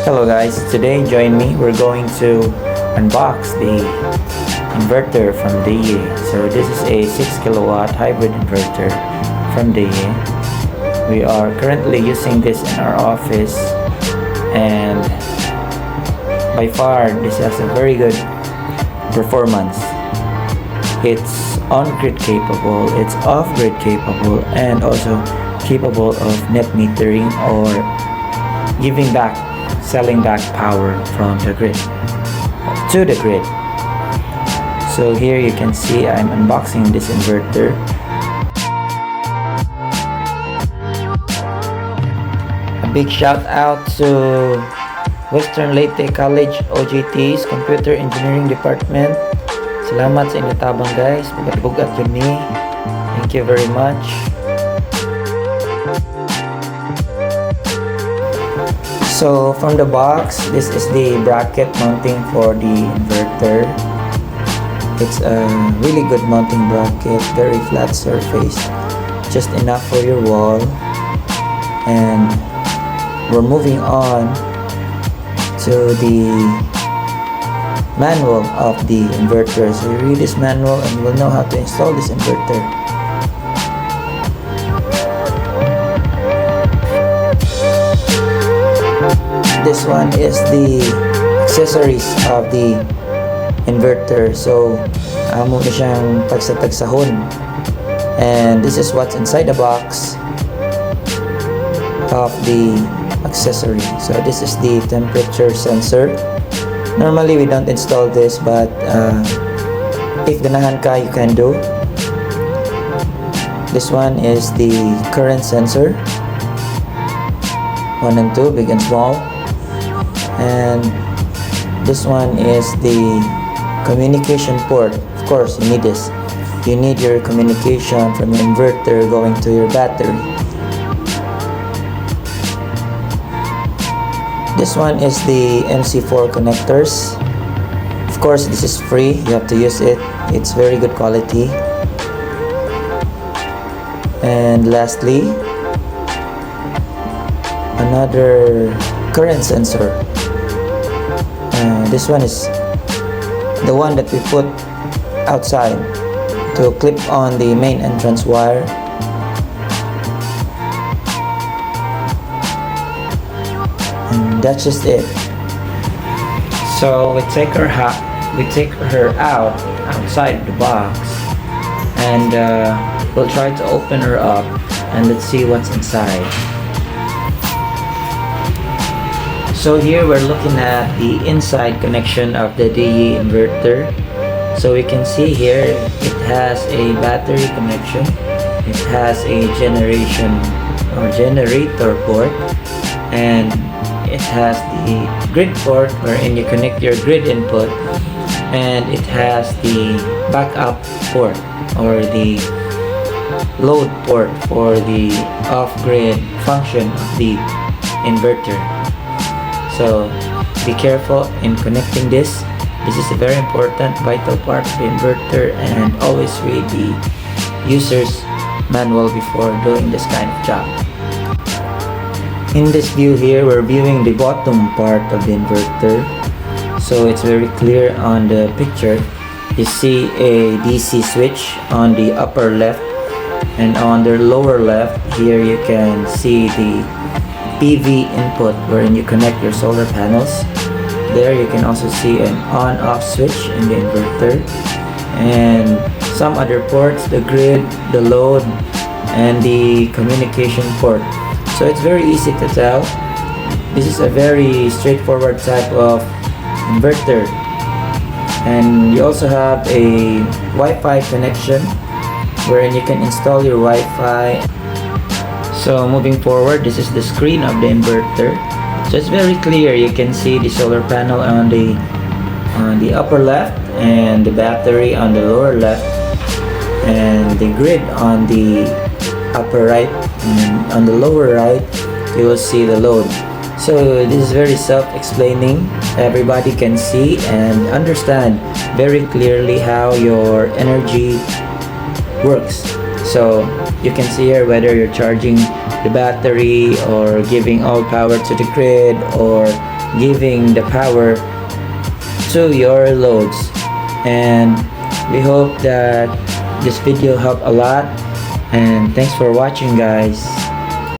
Hello guys, today join me. We're going to unbox the inverter from Deye. So this is a 6 kW hybrid inverter from Deye. We are currently using this in our office, and by far this has a very good performance. It's on-grid capable, it's off-grid capable, and also capable of net metering or giving back, selling back power from the grid to the grid. So here you can see I'm unboxing this inverter. A big shout out to Western Leyte College OJT's Computer Engineering Department. Salamat sa inyo tabang guys, bugat-bugat yun ni. Thank you very much. So from the box, this is the bracket mounting for the inverter. It's a really good mounting bracket, very flat surface, just enough for your wall. And we're moving on to the manual of the inverter. So you read this manual and you will know how to install this inverter. This one is the accessories of the inverter. So amo na siyang tagsahon. And this is what's inside the box of the accessory. So this is the temperature sensor. Normally we don't install this, but if ganahan ka, you can do. This one is the current sensor, 1 and 2, big and small. And this one is the communication port. Of course you need this. You need your communication from your inverter going to your battery. This one is the MC4 connectors. Of course this is free, you have to use it. It's very good quality. And lastly, another current sensor. This one is the one that we put outside to clip on the main entrance wire. And that's just it. So we take her out outside the box, and we'll try to open her up and let's see what's inside. So here we're looking at the inside connection of the Deye inverter. So we can see here it has a battery connection, it has a generator port, and it has the grid port wherein you connect your grid input, and it has the backup port or the load port for the off-grid function of the inverter. So be careful in connecting this. This is a very important, vital part of the inverter, and always read the user's manual before doing this kind of job. In this view here, we're viewing the bottom part of the inverter. So it's very clear on the picture. You see a DC switch on the upper left, and on the lower left here you can see the PV input wherein you connect your solar panels. There you can also see an on-off switch in the inverter, and some other ports, the grid, the load, and the communication port. So it's very easy to tell. This is a very straightforward type of inverter. And you also have a Wi-Fi connection wherein you can install your Wi-Fi. So moving forward, this is the screen of the inverter. So it's very clear. You can see the solar panel on the upper left, and the battery on the lower left, and the grid on the upper right, and on the lower right you will see the load. So this is very self-explaining. Everybody can see and understand very clearly how your energy works. So you can see here whether you're charging the battery, or giving all power to the grid, or giving the power to your loads. And we hope that this video helped a lot, and thanks for watching, guys.